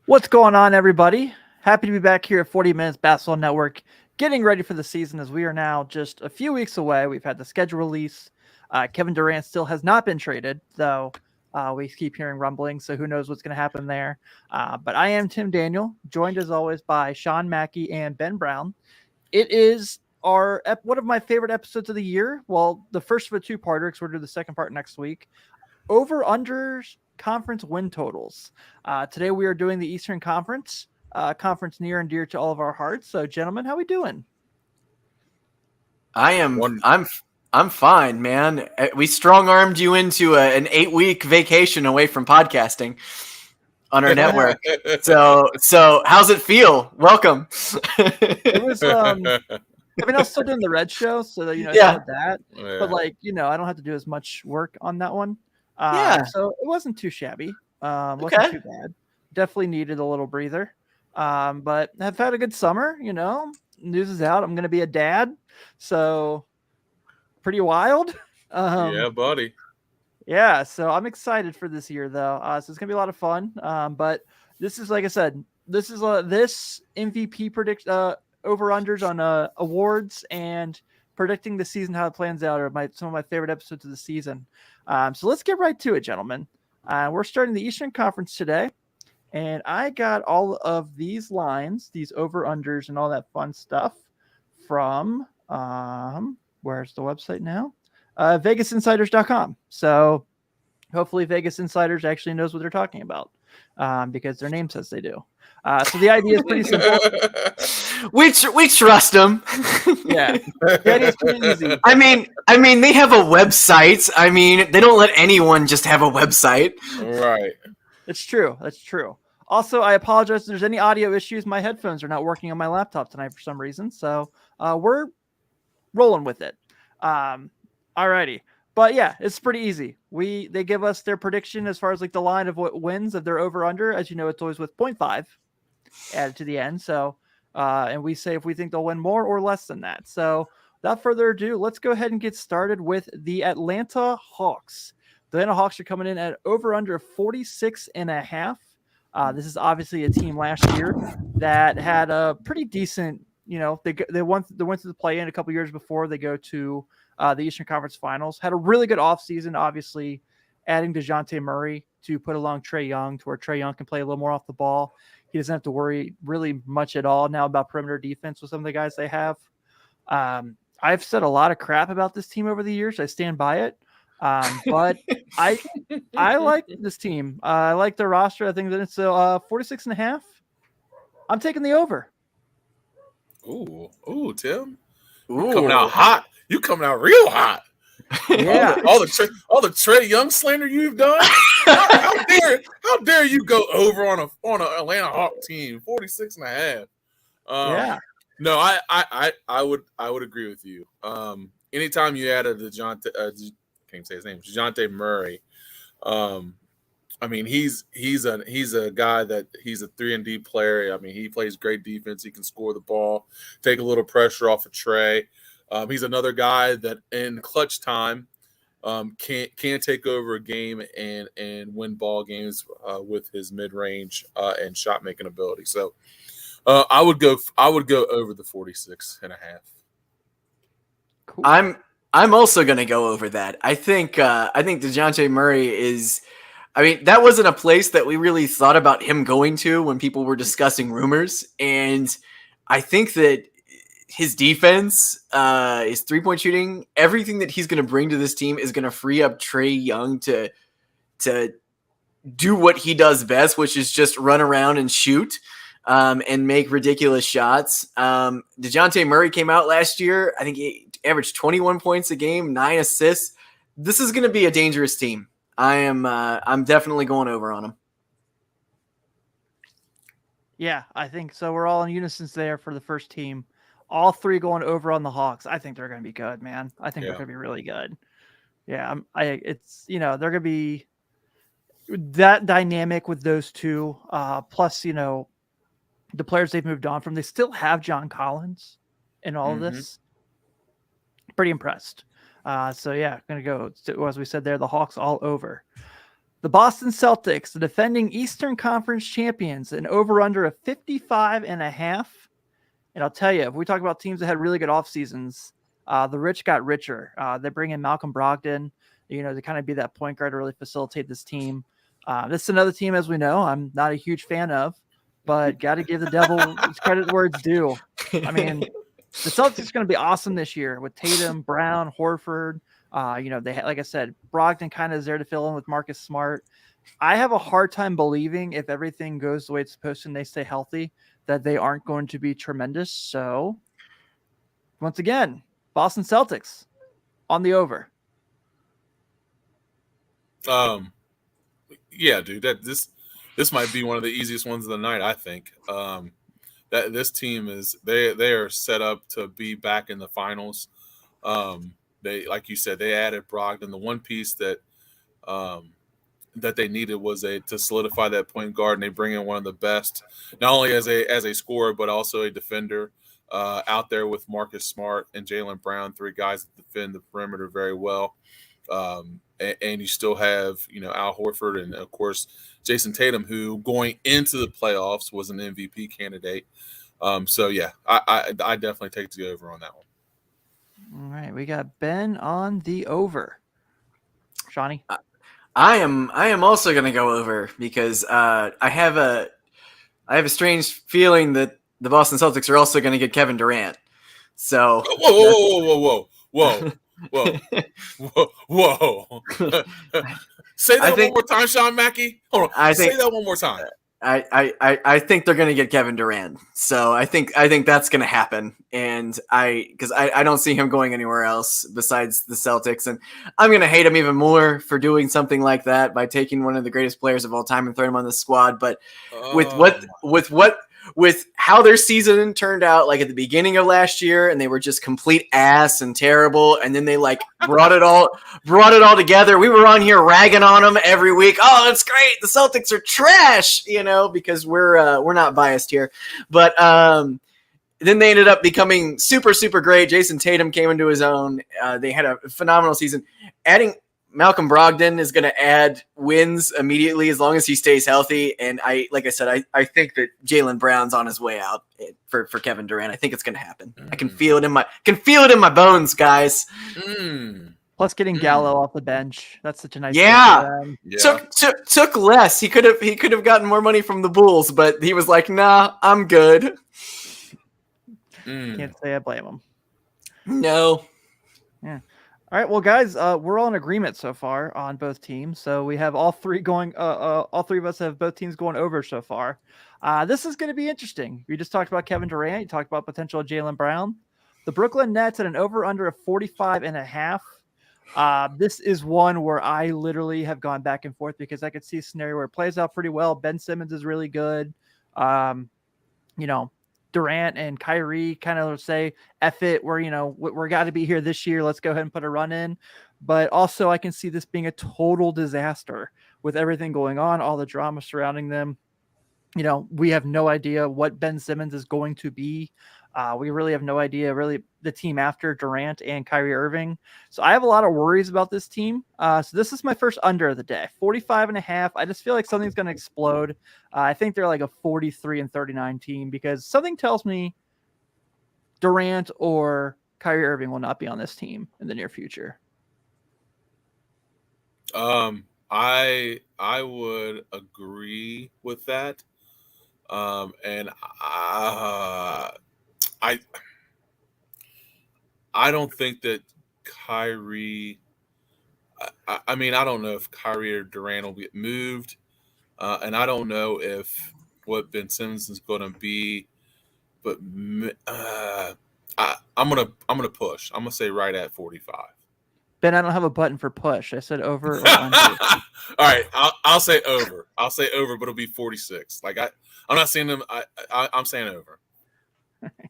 What's going on, everybody? Happy to be back here at 40 Minutes Basketball Network, getting ready for the season as we are now just a few weeks away. We've had the schedule release. Kevin Durant still has not been traded, though we keep hearing rumblings, so who knows what's going to happen there. But I am Tim Daniel, joined as always by Sean Mackey and Ben Brown. It is one of my favorite episodes of the year. Well, the first of a two-parter, because we're doing the second part next week. Over-unders conference win totals. Today we are doing the Eastern Conference, conference near and dear to all of our hearts. So, gentlemen, how we doing? I'm fine, man. We strong-armed you into an 8-week vacation away from podcasting on our network. So how's it feel? Welcome. It was I mean, I was still doing the Red Show, so I still had that. Yeah. But I don't have to do as much work on that one. So it wasn't too shabby. Wasn't too bad. Definitely needed a little breather. But I've had a good summer. News is out. I'm going to be a dad, so pretty wild. Yeah, buddy. Yeah, so I'm excited for this year, though. So it's gonna be a lot of fun. But this is, like I said, this MVP predict over unders on awards and predicting the season, how it plans out, are some of my favorite episodes of the season. So let's get right to it, gentlemen. We're starting the Eastern Conference today, and I got all of these lines, these over unders, and all that fun stuff from where's the website now? VegasInsiders.com. So hopefully Vegas Insiders actually knows what they're talking about, because their name says they do. So the idea is pretty simple. We trust them. Yeah, the idea is pretty easy. I mean, they have a website. I mean, they don't let anyone just have a website. Right. It's true. That's true. Also, I apologize if there's any audio issues. My headphones are not working on my laptop tonight for some reason, so we're rolling with it. Alrighty. But yeah, it's pretty easy. They give us their prediction as far as the line of what wins of their over under. As you know, it's always with 0.5 added to the end. So, and we say if we think they'll win more or less than that. So without further ado, let's go ahead and get started with the Atlanta Hawks. The Atlanta Hawks are coming in at over under 46.5. This is obviously a team last year that had a pretty decent, they went to the play-in a couple years before they go to the Eastern Conference Finals. Had a really good offseason, obviously, adding DeJounte Murray to put along Trae Young, to where Trae Young can play a little more off the ball. He doesn't have to worry really much at all now about perimeter defense with some of the guys they have. I've said a lot of crap about this team over the years. I stand by it. But I like this team. I like their roster. I think that it's 46.5. I'm taking the over. Ooh, Tim. Ooh. You coming out hot. You coming out real hot. Yeah. all the Trae Young slander you've done. how dare you go over on a Atlanta Hawk team? 46.5. Yeah. No, I would agree with you. Anytime you add a DeJounte, can't say his name, DeJounte Murray. I mean, he's a guy that he's a 3-and-D player. I mean, he plays great defense. He can score the ball, take a little pressure off of Trae. He's another guy that in clutch time can take over a game and win ball games with his mid-range and shot making ability. So I would go over the 46.5. Cool. I'm also going to go over that. I think DeJounte Murray is. I mean, that wasn't a place that we really thought about him going to when people were discussing rumors, and I think that his defense, his three-point shooting, everything that he's going to bring to this team is going to free up Trae Young to do what he does best, which is just run around and shoot and make ridiculous shots. DeJounte Murray came out last year. I think he averaged 21 points a game, 9 assists. This is going to be a dangerous team. I'm definitely going over on him. Yeah, I think so. We're all in unison there for the first team. All three going over on the Hawks. I think they're going to be good, man. I think they're going to be really good. Yeah, it's they're going to be that dynamic with those two. Plus, the players they've moved on from. They still have John Collins in all of this. Pretty impressed. So yeah, going to go, as we said there, the Hawks all over. The Boston Celtics, the defending Eastern Conference champions, an over-under of 55.5. And I'll tell you, if we talk about teams that had really good off seasons, the rich got richer. They bring in Malcolm Brogdon, to kind of be that point guard to really facilitate this team. This is another team, as we know, I'm not a huge fan of, but got to give the devil his credit where it's due. I mean, the Celtics are going to be awesome this year with Tatum, Brown, Horford. They had, like I said, Brogdon kind of is there to fill in with Marcus Smart. I have a hard time believing if everything goes the way it's supposed to and they stay healthy that they aren't going to be tremendous. So, once again, Boston Celtics on the over. Yeah, dude, this might be one of the easiest ones of the night. I think that this team they are set up to be back in the finals. They, like you said, they added Brogdon. The one piece that they needed was to solidify that point guard, and they bring in one of the best, not only as a scorer but also a defender out there with Marcus Smart and Jaylen Brown, three guys that defend the perimeter very well. And you still have, Al Horford and, of course, Jason Tatum, who going into the playoffs was an MVP candidate. So, yeah, I definitely take the over on that one. All right, we got Ben on the over. Shawnee? I am also going to go over because I have a strange feeling that the Boston Celtics are also going to get Kevin Durant. So whoa. Say that one more time, Sean Mackey. Hold on. Say that one more time. I think they're going to get Kevin Durant. So I think that's going to happen. And because I don't see him going anywhere else besides the Celtics. And I'm going to hate him even more for doing something like that by taking one of the greatest players of all time and throwing him on the squad. But with how their season turned out, like at the beginning of last year, and they were just complete ass and terrible, and then they like brought it all together. We were on here ragging on them every week. Oh, that's great. The Celtics are trash, because we're not biased here. But then they ended up becoming super, super great. Jason Tatum came into his own. They had a phenomenal season. Adding Malcolm Brogdon is going to add wins immediately as long as he stays healthy. And I think that Jaylen Brown's on his way out for Kevin Durant. I think it's going to happen. I can feel it in my bones, guys. Plus getting Gallo off the bench. That's such a nice thing. Took less. He could have gotten more money from the Bulls, but he was like, nah, I'm good. Can't say I blame him. No. Yeah. All right, well, guys, we're all in agreement so far on both teams. So we have all three going. All three of us have both teams going over so far. This is going to be interesting. We just talked about Kevin Durant. You talked about potential Jaylen Brown. The Brooklyn Nets at an over/under of 45.5. This is one where I literally have gone back and forth because I could see a scenario where it plays out pretty well. Ben Simmons is really good. Durant and Kyrie kind of say, F it, we're got to be here this year. Let's go ahead and put a run in. But also I can see this being a total disaster with everything going on, all the drama surrounding them. We have no idea what Ben Simmons is going to be. We really have no idea, really, the team after Durant and Kyrie Irving. So I have a lot of worries about this team. So this is my first under of the day, 45.5. I just feel like something's going to explode. I think they're like a 43-39 team because something tells me Durant or Kyrie Irving will not be on this team in the near future. I would agree with that. And I don't think that Kyrie. I mean, I don't know if Kyrie or Durant will get moved, and I don't know if what Ben Simmons is going to be. But I'm gonna push. I'm gonna say right at 45. Ben, I don't have a button for push. I said over or under. All right, I'll say over. I'll say over, but it'll be 46. Like I'm not saying them. I'm saying over.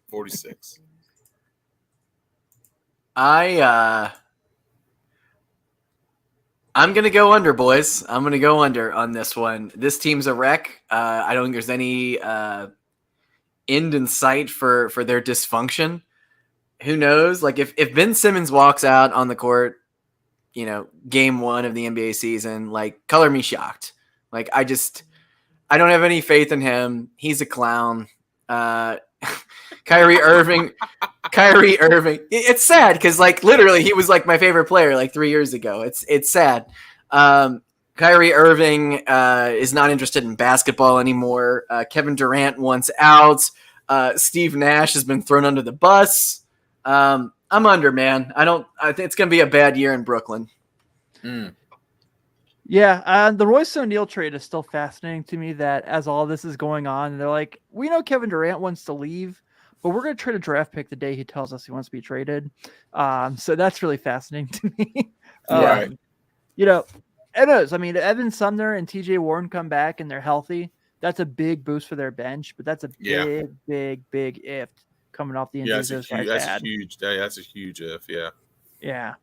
46. I'm gonna go under, boys. I'm gonna go under on this one. This team's a wreck. I don't think there's any end in sight for their dysfunction. Who knows? Like if Ben Simmons walks out on the court, game 1 of the NBA season, like, color me shocked. Like, I don't have any faith in him. He's a clown. Kyrie Irving. It's sad because, like, literally he was like my favorite player like 3 years ago. It's sad. Kyrie Irving is not interested in basketball anymore. Kevin Durant wants out. Steve Nash has been thrown under the bus. I'm under, man. I think it's going to be a bad year in Brooklyn. Yeah, the Royce O'Neal trade is still fascinating to me, that as all this is going on, they're like, we know Kevin Durant wants to leave, but we're going to trade a draft pick the day he tells us he wants to be traded. So that's really fascinating to me. Right. It is. I mean, Evan Sumner and TJ Warren come back and they're healthy. That's a big boost for their bench, but that's a big if coming off the injuries those guys had. That's a huge if, yeah. Yeah.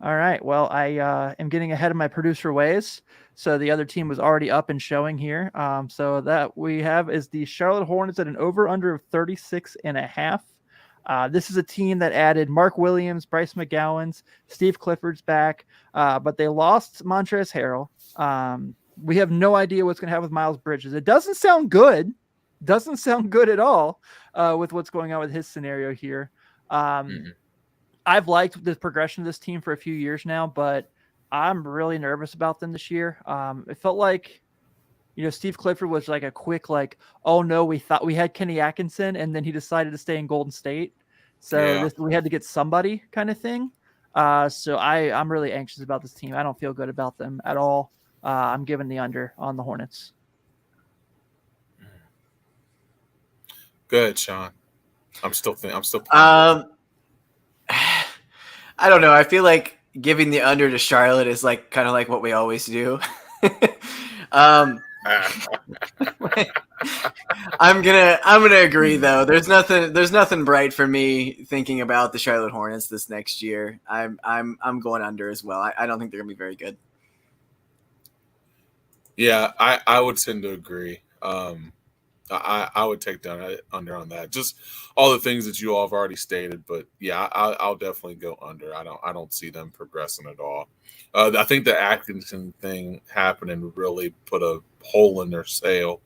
All right. Well, I am getting ahead of my producer ways. So the other team was already up and showing here. So that we have is the Charlotte Hornets at an over-under of 36.5. This is a team that added Mark Williams, Bryce McGowan's, Steve Clifford's back, but they lost Montrezl Harrell. We have no idea what's going to happen with Miles Bridges. It doesn't sound good. Doesn't sound good at all with what's going on with his scenario here. I've liked the progression of this team for a few years now, but I'm really nervous about them this year. It felt like, Steve Clifford was like a quick, like, oh no, we thought we had Kenny Atkinson, and then he decided to stay in Golden State. So we had to get somebody kind of thing. So I'm really anxious about this team. I don't feel good about them at all. I'm giving the under on the Hornets. Good, Sean. I'm still. I don't know. I feel like giving the under to Charlotte is like kind of like what we always do. I'm gonna agree though. There's nothing bright for me thinking about the Charlotte Hornets this next year. I'm going under as well. I don't think they're gonna be very good. Yeah, I would tend to agree. I would take down under on that. Just all the things that you all have already stated, but yeah, I'll definitely go under. I don't see them progressing at all. I think the Atkinson thing happening really put a hole in their sail.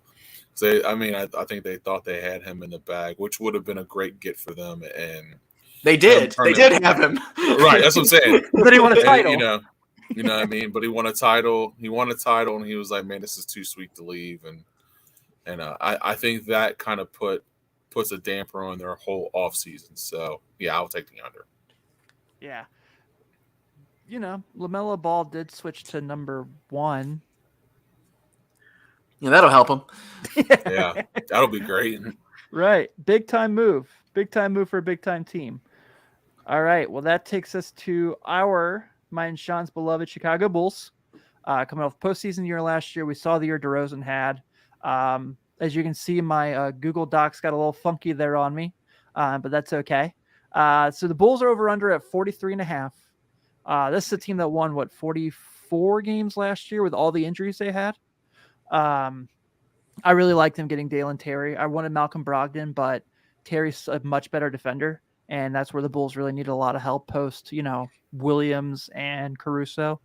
I think they thought they had him in the bag, which would have been a great get for them. And they did. They did have him. Right, that's what I'm saying. But he won a title. You know what I mean? But he won a title. He won a title, and he was like, "Man, this is too sweet to leave." And I think that kind of puts a damper on their whole offseason. So, yeah, I'll take the under. Yeah. LaMelo Ball did switch to number 1. Yeah, that'll help him. Yeah, that'll be great. Right. Big time move. Big time move for a big time team. All right. Well, that takes us to mine and Sean's beloved Chicago Bulls. Coming off postseason year last year, we saw the year DeRozan had. As you can see, my Google Docs got a little funky there on me, but that's okay. So the Bulls are over under at 43.5. This is a team that won 44 games last year with all the injuries they had. I really liked them getting Dalen Terry. I wanted Malcolm Brogdon, but Terry's a much better defender, and that's where the Bulls really needed a lot of help post, Williams and Caruso.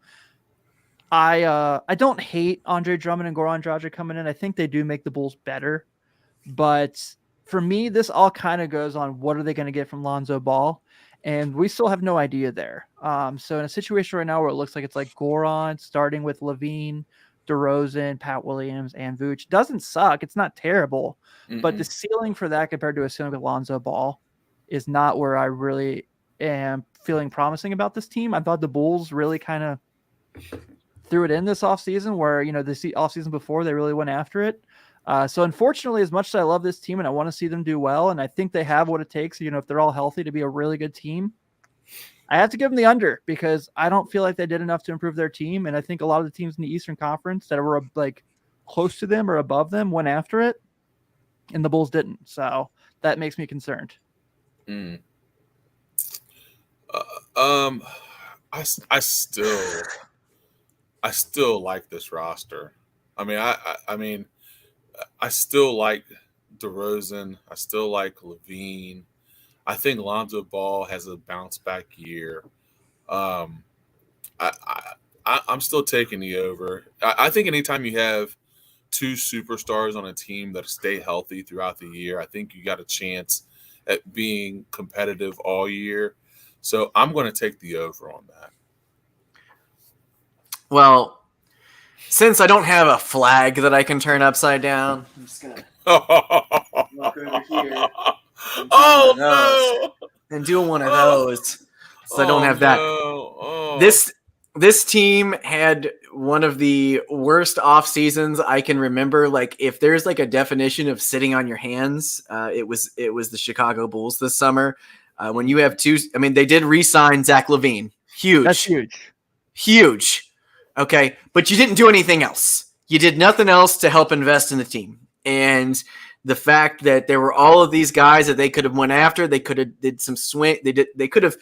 I don't hate Andre Drummond and Goran Dragic coming in. I think they do make the Bulls better. But for me, this all kind of goes on what are they going to get from Lonzo Ball? And we still have no idea there. So in a situation right now where it looks like it's like Goran starting with Levine, DeRozan, Pat Williams, and Vooch. Doesn't suck. It's not terrible. Mm-hmm. But the ceiling for that compared to a ceiling with Lonzo Ball is not where I really am feeling promising about this team. I thought the Bulls really kind of threw it in this offseason where, the offseason before they really went after it. So unfortunately, as much as I love this team and I want to see them do well, and I think they have what it takes, if they're all healthy to be a really good team, I have to give them the under because I don't feel like they did enough to improve their team. And I think a lot of the teams in the Eastern Conference that were like close to them or above them went after it, and the Bulls didn't. So that makes me concerned. I still like this roster. I still like DeRozan. I still like Levine. I think Lonzo Ball has a bounce back year. I'm still taking the over. I think anytime you have two superstars on a team that stay healthy throughout the year, I think you got a chance at being competitive all year. So I'm going to take the over on that. Well, since I don't have a flag that I can turn upside down, I'm just gonna walk over here Oh no! and do one of those. So I don't have that. Oh. This team had one of the worst off seasons I can remember. Like, if there's like a definition of sitting on your hands, it was the Chicago Bulls this summer. When you have two, I mean, they did re-sign Zach LaVine. Huge. That's huge. Huge. Okay. But you didn't do anything else. You did nothing else to help invest in the team. And the fact that there were all of these guys that they could have went after, they could have did some swing. They could have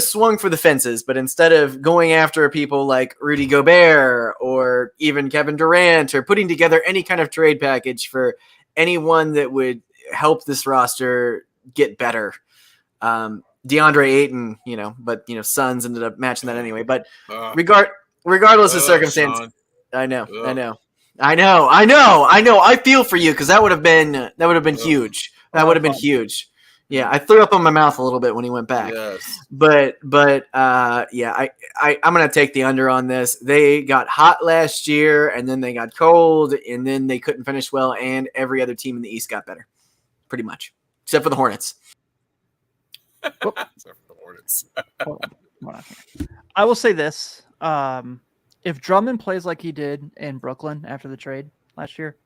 swung for the fences, but instead of going after people like Rudy Gobert or even Kevin Durant or putting together any kind of trade package for anyone that would help this roster get better. DeAndre Ayton, but Suns ended up matching that anyway. But regardless of circumstance, Sean. I know. I feel for you because that would have been huge. That would have been huge. Yeah, I threw up on my mouth a little bit when he went back. Yes. But yeah, I'm gonna take the under on this. They got hot last year, and then they got cold, and then they couldn't finish well, and every other team in the East got better, pretty much, except for the Hornets. Except for the Hornets. Hold on here. I will say this: if Drummond plays like he did in Brooklyn after the trade last year,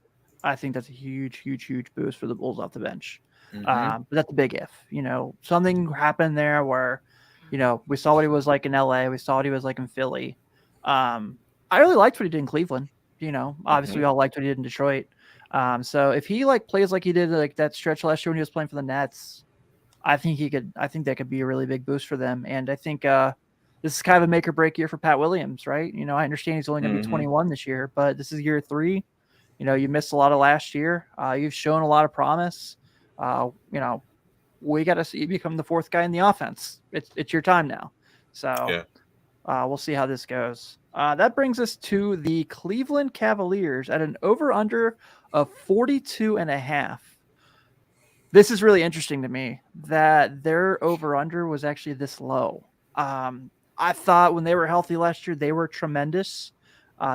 I think that's a huge, huge, huge boost for the Bulls off the bench. But that's a big if. Something happened there where, we saw what he was like in LA. We saw what he was like in Philly. I really liked what he did in Cleveland. Obviously we all liked what he did in Detroit. So if he plays like he did like that stretch last year when he was playing for the Nets, I think that could be a really big boost for them. And I think this is kind of a make or break year for Pat Williams, right? I understand he's only going to be 21 this year, but this is year 3. You missed a lot of last year. You've shown a lot of promise. We got to see you become the 4th guy in the offense. It's your time now. So we'll see how this goes. That brings us to the Cleveland Cavaliers at an over-under of 42.5. This is really interesting to me that their over-under was actually this low. I thought when they were healthy last year, they were tremendous.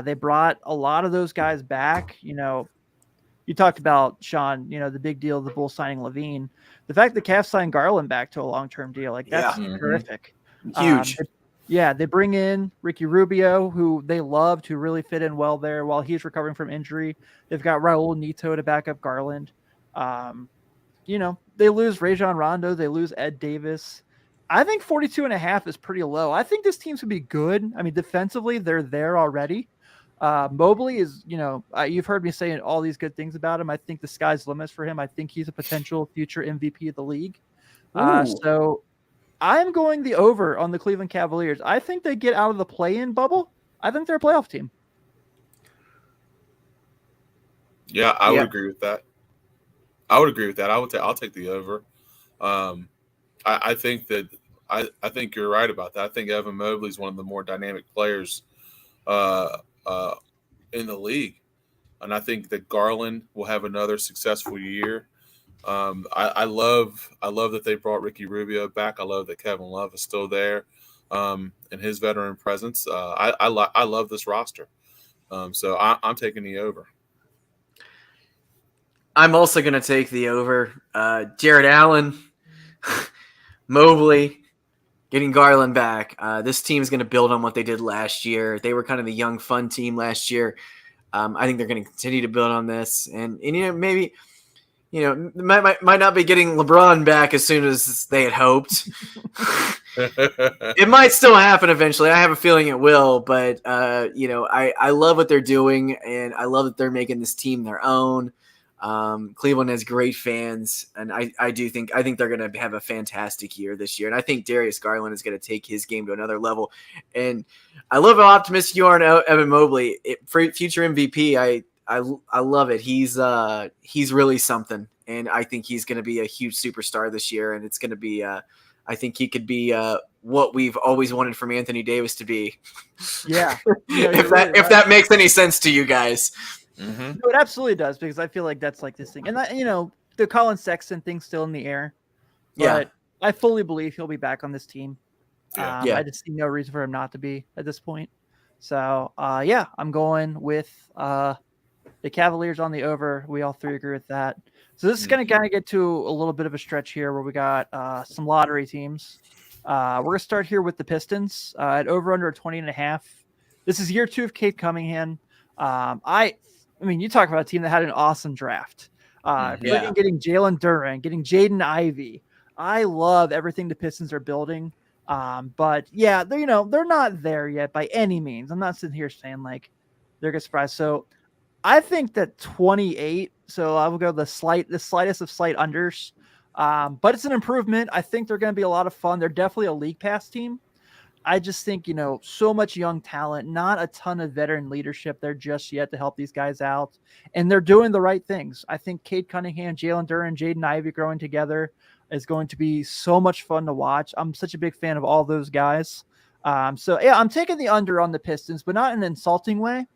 They brought a lot of those guys back. You talked about, Sean, the big deal of the Bulls signing LaVine. The fact that Cavs signed Garland back to a long-term deal, that's terrific. Huge. They bring in Ricky Rubio, who they loved, who really fit in well there while he's recovering from injury. They've got Raul Neto to back up Garland. They lose Rajon Rondo. They lose Ed Davis. I think 42.5 is pretty low. I think this team's going to be good. I mean, defensively, they're there already. Mobley is, you've heard me say all these good things about him. I think the sky's the limit for him. I think he's a potential future MVP of the league. So I'm going the over on the Cleveland Cavaliers. I think they get out of the play-in bubble. I think they're a playoff team. Yeah, I would agree with that. I'll take the over. I think that I think you're right about that. I think Evan Mobley is one of the more dynamic players in the league, and I think that Garland will have another successful year. I love that they brought Ricky Rubio back. I love that Kevin Love is still there, and his veteran presence. I love this roster, so I'm taking the over. I'm also going to take the over. Jared Allen, Mobley, getting Garland back. This team is going to build on what they did last year. They were kind of the young, fun team last year. I think they're going to continue to build on this. And maybe, might not be getting LeBron back as soon as they had hoped. It might still happen eventually. I have a feeling it will. But, I love what they're doing, and I love that they're making this team their own. Cleveland has great fans, and I think they're going to have a fantastic year this year. And I think Darius Garland is going to take his game to another level. And I love how optimistic you are on Evan Mobley. For future MVP, I love it. He's really something, and I think he's going to be a huge superstar this year. And it's going to be I think he could be what we've always wanted from Anthony Davis to be. Yeah. If that makes any sense to you guys. Mm-hmm. No, it absolutely does, because I feel like that's like this thing. And that, the Colin Sexton thing's still in the air. Yeah. But I fully believe he'll be back on this team. Yeah. Yeah. I just see no reason for him not to be at this point. So, yeah, I'm going with the Cavaliers on the over. We all three agree with that. So this is going to kind of get to a little bit of a stretch here where we got some lottery teams. We're going to start here with the Pistons at over under 20.5. This is year 2 of Cade Cunningham. I mean, you talk about a team that had an awesome draft. Yeah. Getting Jalen Duren, getting Jaden Ivey. I love everything the Pistons are building. But yeah, they're not there yet by any means. I'm not sitting here saying like they're gonna surprise. So I think that 28. So I will go the slightest of slight unders. But it's an improvement. I think they're going to be a lot of fun. They're definitely a league pass team. I just think, so much young talent, not a ton of veteran leadership there just yet to help these guys out. And they're doing the right things. I think Cade Cunningham, Jalen Duren, Jaden Ivey growing together is going to be so much fun to watch. I'm such a big fan of all those guys. So yeah, I'm taking the under on the Pistons, but not in an insulting way.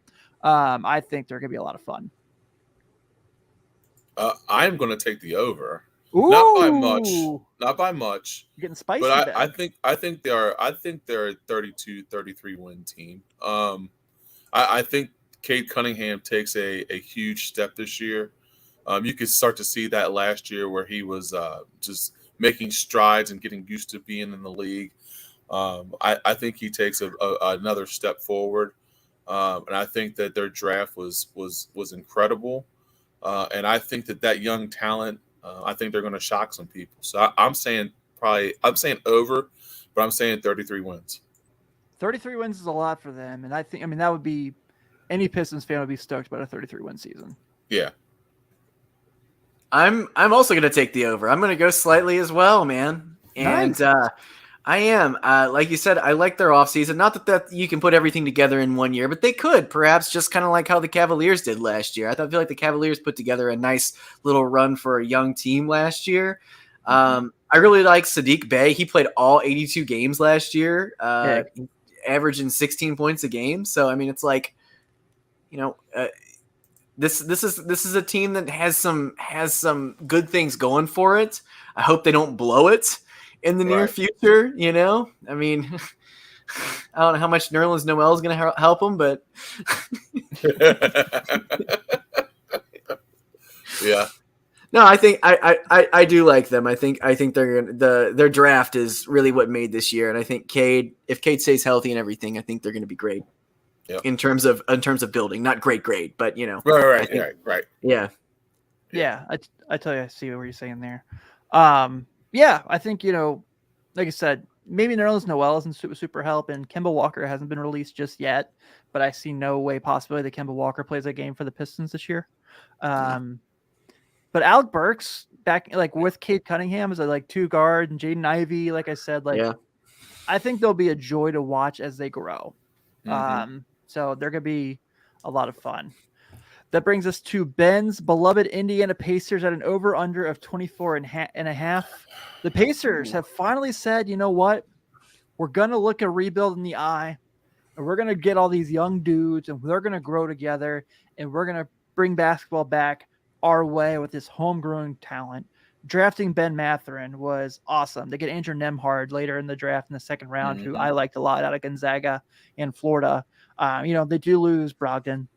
I think they're going to be a lot of fun. I'm going to take the over. Ooh, Not by much. You're getting spicy. But I think they're a 32, 33 win team. I think Cade Cunningham takes a huge step this year. You could start to see that last year where he was just making strides and getting used to being in the league. I think he takes another step forward, and I think that their draft was incredible. And I think that young talent, I think they're going to shock some people. So I'm saying over, but I'm saying 33 wins. 33 wins is a lot for them, and that would be any Pistons fan would be stoked about a 33-win season. Yeah. I'm also going to take the over. I'm going to go slightly as well, man. And Nice. I am. Like you said, I like their offseason. Not that you can put everything together in one year, but they could perhaps just kind of like how the Cavaliers did last year. I feel like the Cavaliers put together a nice little run for a young team last year. I really like Sadiq Bey. He played all 82 games last year, averaging 16 points a game. So, I mean, it's like, this is a team that has some good things going for it. I hope they don't blow it in the near future. I mean, I don't know how much Nerlens Noel is going to help them, but yeah. No, I think I do like them. I think their draft is really what made this year, and I think if Cade stays healthy and everything, I think they're going to be great. Yep. In terms of building, not great, but Right. Yeah. Yeah, I tell you, I see what you're saying there. Yeah, I think like I said, maybe Nerlens Noel isn't super help, and Kemba Walker hasn't been released just yet, but I see no way possibility that Kemba Walker plays a game for the Pistons this year. But Alec Burks back with Cade Cunningham as a 2 guard and Jaden Ivey, like I said, I think they'll be a joy to watch as they grow. Mm-hmm. So they're gonna be a lot of fun. That brings us to Ben's beloved Indiana Pacers at an over-under of 24.5. The Pacers have finally said, you know what? We're going to look a rebuild in the eye, and we're going to get all these young dudes, and they're going to grow together, and we're going to bring basketball back our way with this homegrown talent. Drafting Ben Mathurin was awesome. They get Andrew Nembhard later in the draft in the second round, who I liked a lot out of Gonzaga and Florida. They do lose Brogdon.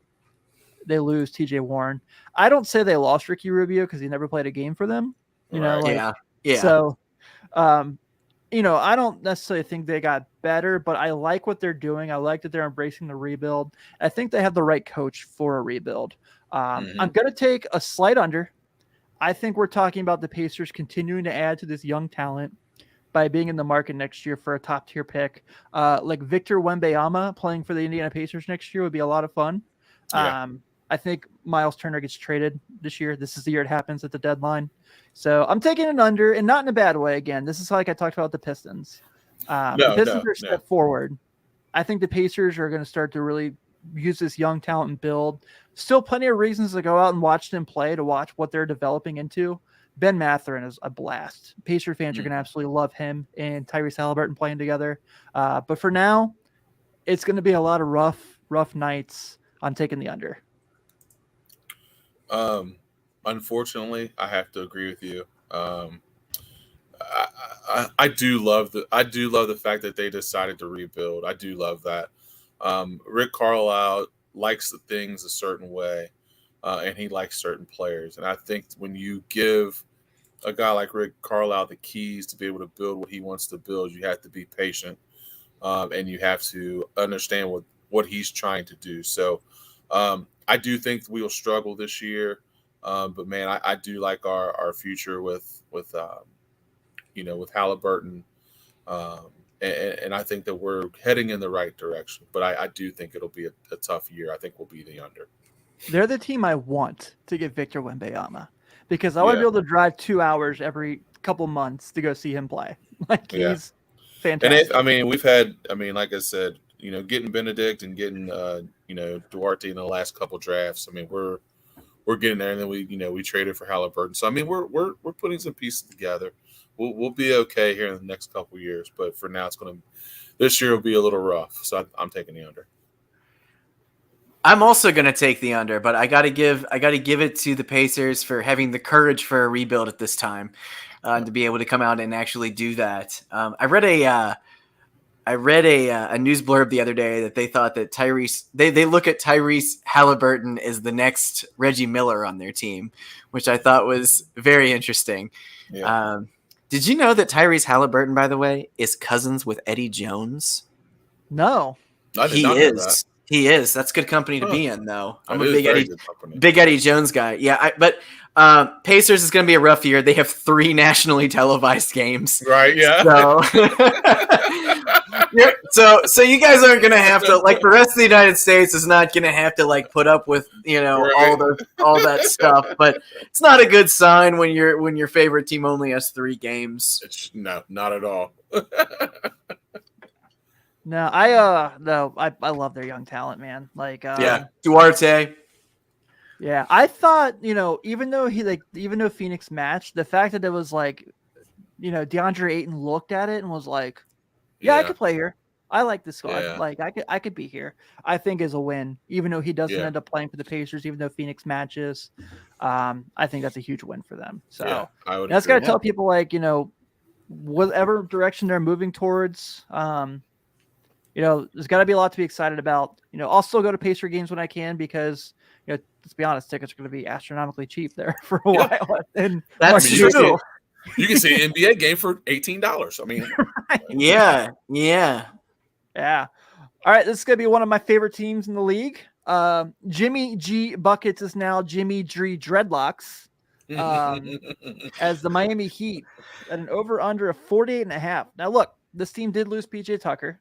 They lose TJ Warren. I don't say they lost Ricky Rubio because he never played a game for them. Yeah. So, I don't necessarily think they got better, but I like what they're doing. I like that they're embracing the rebuild. I think they have the right coach for a rebuild. I'm going to take a slight under. I think we're talking about the Pacers continuing to add to this young talent by being in the market next year for a top tier pick. Like Victor Wembanyama playing for the Indiana Pacers next year would be a lot of fun. Yeah. I think Miles Turner gets traded this year. This is the year it happens at the deadline. So I'm taking an under, and not in a bad way. Again, this is like I talked about the Pistons. The Pistons are a step forward. I think the Pacers are going to start to really use this young talent and build. Still plenty of reasons to go out and watch them play, to watch what they're developing into. Ben Mathurin is a blast. Pacer fans are going to absolutely love him and Tyrese Halliburton playing together. But for now, it's going to be a lot of rough nights on taking the under. Unfortunately, I have to agree with you. I do love the fact that they decided to rebuild. I do love that. Rick Carlisle likes the things a certain way, and he likes certain players. And I think when you give a guy like Rick Carlisle the keys to be able to build what he wants to build, you have to be patient, and you have to understand what he's trying to do. So I do think we will struggle this year, but man, I do like our future with Halliburton, and I think that we're heading in the right direction. But I do think it'll be a tough year. I think we'll be the under. They're the team I want to get Victor Wembanyama because I want to be able to drive 2 hours every couple months to go see him play. Like he's fantastic. And we've had, like I said, getting Benedict and getting Duarte in the last couple drafts. I mean, we're getting there, and then we traded for Halliburton. So I mean, we're putting some pieces together. We'll be okay here in the next couple years, but for now, this year will be a little rough. So I'm taking the under. I'm also going to take the under, but I got to give it to the Pacers for having the courage for a rebuild at this time, to be able to come out and actually do that. I read a news blurb the other day that they thought that they look at Tyrese Halliburton as the next Reggie Miller on their team, which I thought was very interesting. Yeah. Did you know that Tyrese Halliburton, by the way, is cousins with Eddie Jones? No. I did not know that. He is. That's good company to be in, though. I'm a big big Eddie Jones guy. Yeah, but Pacers is going to be a rough year. They have 3 nationally televised games. Right, yeah. So you guys aren't going to have to, like, the rest of the United States is not going to have to, like, put up with, all that stuff. But it's not a good sign when your favorite team only has 3 games. No, not at all. No, I love their young talent, man. Like, Duarte. Yeah, I thought, even though Phoenix matched, the fact that it was like, DeAndre Ayton looked at it and was like, I could play here. I like this squad. Yeah. Like I could be here. I think is a win, even though he doesn't end up playing for the Pacers, even though Phoenix matches. I think that's a huge win for them. So that's got to tell people, like, whatever direction they're moving towards, there's got to be a lot to be excited about. I'll still go to Pacer games when I can because, let's be honest, tickets are going to be astronomically cheap there for a while. And that's true. You can see an NBA game for $18. I mean, right. Yeah. All right, this is going to be one of my favorite teams in the league. Jimmy G Buckets is now Jimmy G Dreadlocks, as the Miami Heat at an over-under of 48.5. Now, look, this team did lose PJ Tucker.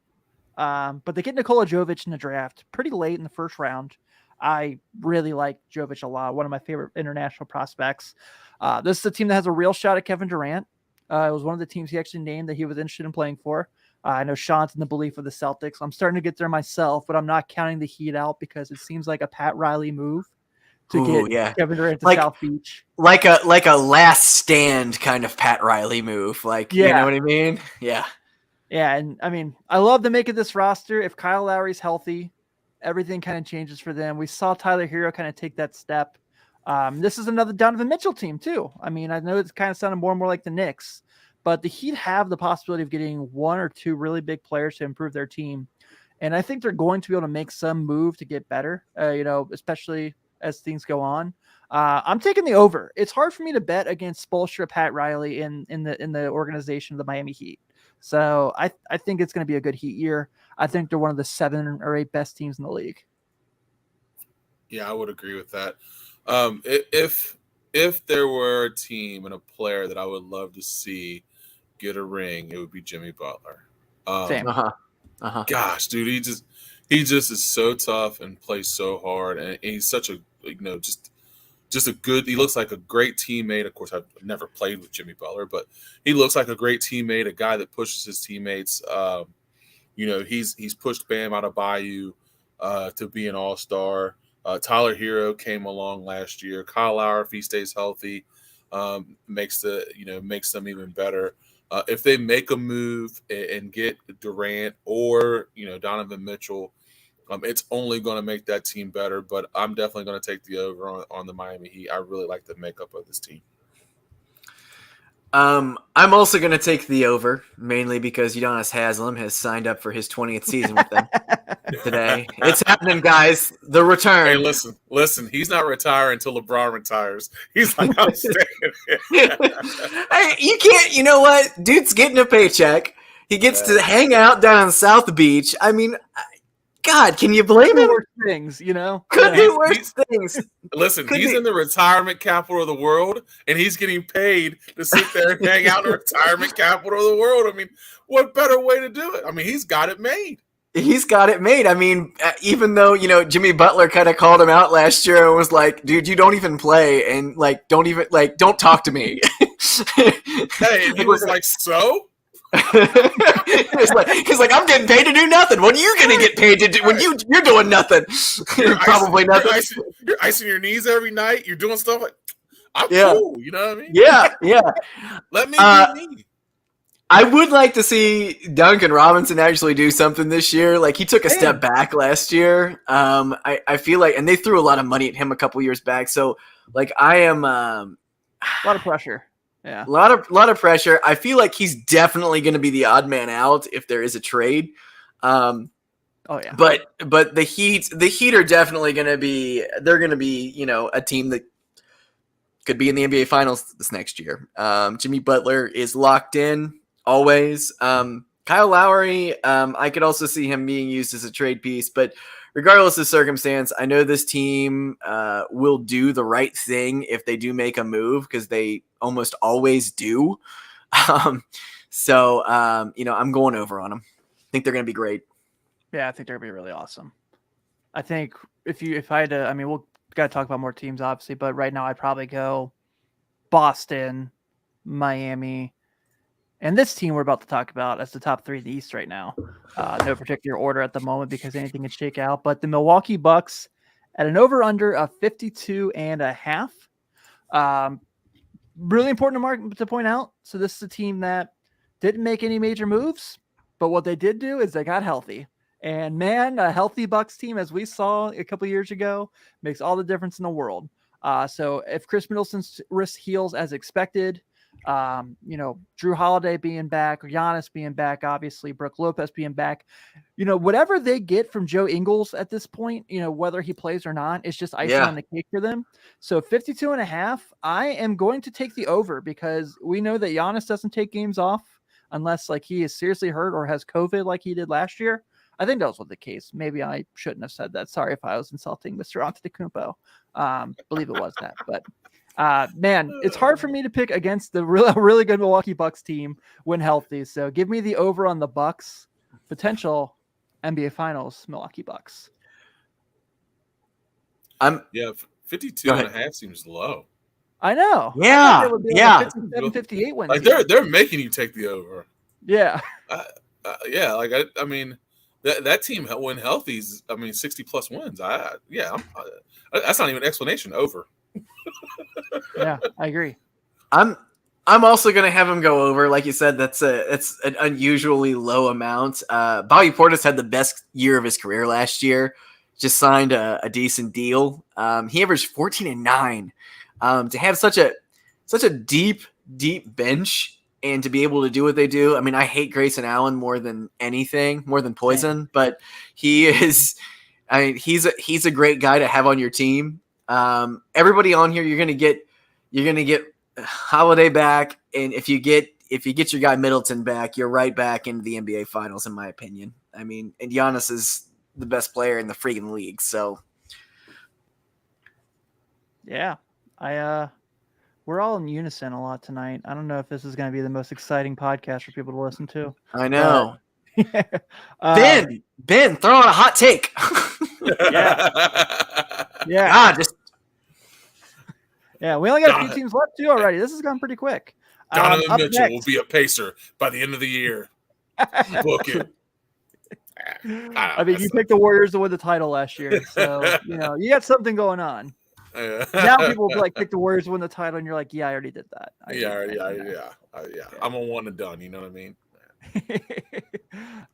But they get Nikola Jovic in the draft pretty late in the first round. I really like Jovic a lot. One of my favorite international prospects. This is a team that has a real shot at Kevin Durant. It was one of the teams he actually named that he was interested in playing for. I know Sean's in the belief of the Celtics. I'm starting to get there myself, but I'm not counting the Heat out because it seems like a Pat Riley move to get Kevin Durant to South Beach. Like a last stand kind of Pat Riley move. You know what I mean? Yeah. Yeah, and I mean, I love the make of this roster. If Kyle Lowry's healthy, everything kind of changes for them. We saw Tyler Hero kind of take that step. This is another Donovan Mitchell team too. I mean, I know it's kind of sounding more and more like the Knicks, but the Heat have the possibility of getting 1 or 2 really big players to improve their team. And I think they're going to be able to make some move to get better, especially as things go on. I'm taking the over. It's hard for me to bet against Spoelstra, Pat Riley in the organization of the Miami Heat. So I think it's going to be a good Heat year. I think they're one of the 7 or 8 best teams in the league. Yeah, I would agree with that. If there were a team and a player that I would love to see get a ring, it would be Jimmy Butler. Same. Gosh, dude, he just is so tough and plays so hard, and he's such a just a good. He looks like a great teammate. Of course, I've never played with Jimmy Butler, but he looks like a great teammate, a guy that pushes his teammates. He's pushed Bam Adebayo to be an all-star. Tyler Hero came along last year. Kyle Lowry, if he stays healthy, makes them even better. If they make a move and get Durant or Donovan Mitchell, it's only going to make that team better. But I'm definitely going to take the over on the Miami Heat. I really like the makeup of this team. I'm also going to take the over, mainly because Udonis Haslem has signed up for his 20th season with them today. It's happening, guys. The return. Hey, listen. He's not retiring until LeBron retires. He's like, I'm staying. Hey, you can't. You know what? Dude's getting a paycheck. He gets to hang out down on South Beach. I mean, God, can you blame him? Worse things, Could be worse things. Listen, he's in the retirement capital of the world, and he's getting paid to sit there and hang out in the retirement capital of the world. I mean, what better way to do it? I mean, he's got it made. He's got it made. I mean, even though, Jimmy Butler kind of called him out last year and was like, dude, you don't even play, and don't talk to me. Hey, and he was like, so? he's like, I'm getting paid to do nothing. What are you going to get paid to do when you're doing nothing? Probably nothing. You're icing your knees every night. You're doing stuff like, I'm cool. You know what I mean? Yeah. Let me be me. I would like to see Duncan Robinson actually do something this year. Like, he took a step back last year. I feel like, and they threw a lot of money at him a couple years back. So, like, I am a lot of pressure. Yeah, a lot of pressure. I feel like he's definitely going to be the odd man out if there is a trade. Oh yeah, but the Heat are definitely going to be. They're going to be a team that could be in the NBA Finals this next year. Jimmy Butler is locked in always. Kyle Lowry, I could also see him being used as a trade piece, but regardless of circumstance, I know this team will do the right thing if they do make a move, because they almost always do. So I'm going over on them. I think they're going to be great. Yeah, I think they're going to be really awesome. I think if I had to, I mean, we'll got to talk about more teams, obviously, but right now I'd probably go Boston, Miami, and this team we're about to talk about as the top three in the East right now. No particular order at the moment because anything can shake out. But the Milwaukee Bucks at an over-under of 52.5. Really important to point out. So this is a team that didn't make any major moves, but what they did do is they got healthy. And man, a healthy Bucks team, as we saw a couple years ago, makes all the difference in the world. So if Chris Middleton's wrist heals as expected, Drew Holiday being back, Giannis being back, obviously Brook Lopez being back, whatever they get from Joe Ingles at this point, whether he plays or not, it's just icing on the cake for them. So 52.5, I am going to take the over because we know that Giannis doesn't take games off unless like he is seriously hurt or has COVID like he did last year. I think that was the case. Maybe I shouldn't have said that. Sorry if I was insulting Mr. Antetokounmpo. Believe it was that, but man, it's hard for me to pick against the really good Milwaukee Bucks team when healthy. So give me the over on the Bucks potential NBA Finals, Milwaukee Bucks. 52.5 seems low. I know. Yeah. Like 57, 58 wins. Like they're making you take the over. Yeah. Yeah. Like I mean, that team when healthy is 60 plus wins. That's not even an explanation. Over. Yeah, I agree. I'm also going to have him go over. Like you said, it's an unusually low amount. Bobby Portis had the best year of his career last year. Just signed a decent deal. He averaged 14 and 9. To have such a deep bench and to be able to do what they do. I mean, I hate Grayson Allen more than anything, more than poison, but he is. I mean, he's a great guy to have on your team. Everybody on here, you're gonna get Holiday back, and if you get your guy Middleton back, you're right back into the NBA Finals, in my opinion. I mean, and Giannis is the best player in the freaking league, so yeah, we're all in unison a lot tonight. I don't know if this is going to be the most exciting podcast for people to listen to. I know. Ben, throw out a hot take. Yeah. God, we only got a few teams left too already. This has gone pretty quick. Donovan Mitchell will be a pacer by the end of the year. Book it. I mean, you picked the Warriors to win the title last year, so you got something going on. Now people will be like, pick the Warriors to win the title, and you're like, yeah, I already did that. Yeah. I'm a one and done. You know what I mean?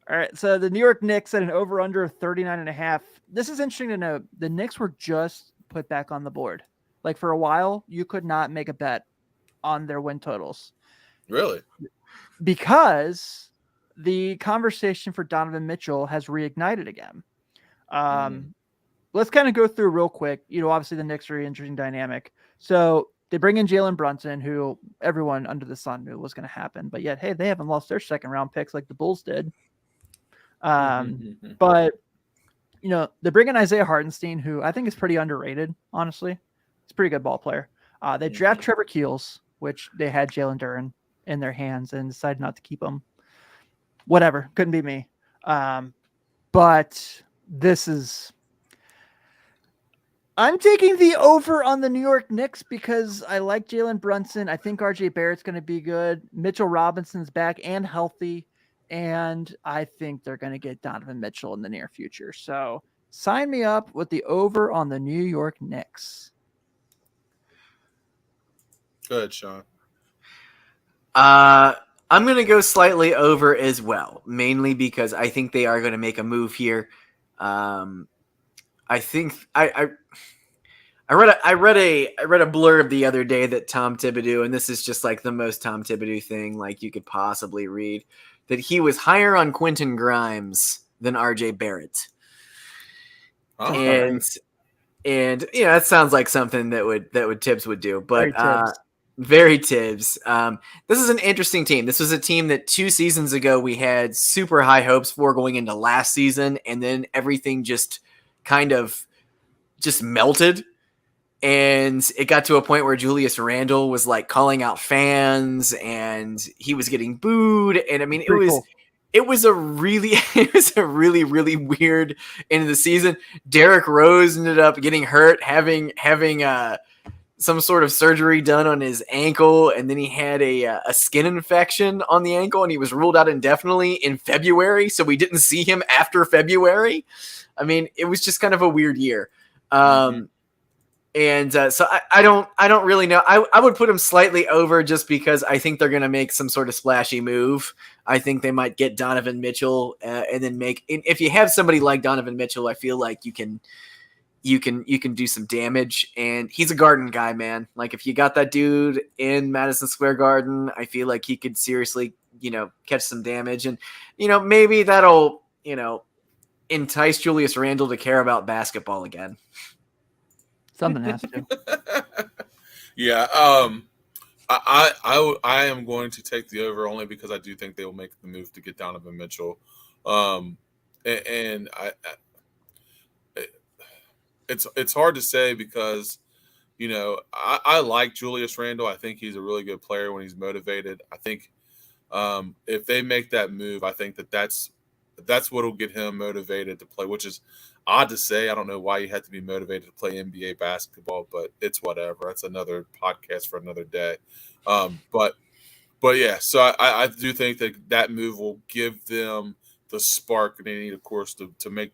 All right. So the New York Knicks at an over under of 39.5. This is interesting to note. The Knicks were just put back on the board. Like for a while, you could not make a bet on their win totals Really? because the conversation for Donovan Mitchell has reignited again. Let's kind of go through real quick. Obviously the Knicks are an interesting dynamic. So they bring in Jalen Brunson, who everyone under the sun knew was going to happen, but yet, hey, they haven't lost their second round picks like the Bulls did. But they bring in Isaiah Hartenstein, who I think is pretty underrated. Honestly, he's a pretty good ball player. They draft Trevor Keels, which they had Jalen Duren in their hands and decided not to keep him. Whatever, couldn't be me. But this is. I'm taking the over on the New York Knicks because I like Jalen Brunson. I think RJ Barrett's going to be good. Mitchell Robinson's back and healthy. And I think they're going to get Donovan Mitchell in the near future. So sign me up with the over on the New York Knicks. Go ahead, Sean. I'm going to go slightly over as well, mainly because I think they are going to make a move here. I think I read a blurb the other day that Tom Thibodeau, and this is just like the most Tom Thibodeau thing like you could possibly read, that he was higher on Quentin Grimes than RJ Barrett. Oh. And that sounds like something that Tibbs would do, but very Tibbs. This is an interesting team. This was a team that 2 seasons ago we had super high hopes for going into last season, and then everything just kind of just melted. And it got to a point where Julius Randle was like calling out fans and he was getting booed. And I mean, it was a really, really weird end of the season. Derrick Rose ended up getting hurt, having some sort of surgery done on his ankle. And then he had a skin infection on the ankle and he was ruled out indefinitely in February. So we didn't see him after February. I mean, it was just kind of a weird year. So I don't really know. I would put them slightly over just because I think they're going to make some sort of splashy move. I think they might get Donovan Mitchell and then if you have somebody like Donovan Mitchell, I feel like you can do some damage, and he's a Garden guy, man. Like if you got that dude in Madison Square Garden, I feel like he could seriously, catch some damage, and maybe that'll, entice Julius Randle to care about basketball again. Something has to. Yeah. I am going to take the over only because I do think they will make the move to get Donovan Mitchell. It's hard to say because, I like Julius Randle. I think he's a really good player when he's motivated. I think if they make that move, I think that's what will get him motivated to play, which is odd to say. I don't know why you have to be motivated to play NBA basketball, but it's whatever. That's another podcast for another day. But yeah, so I do think that move will give them the spark they need, of course, to make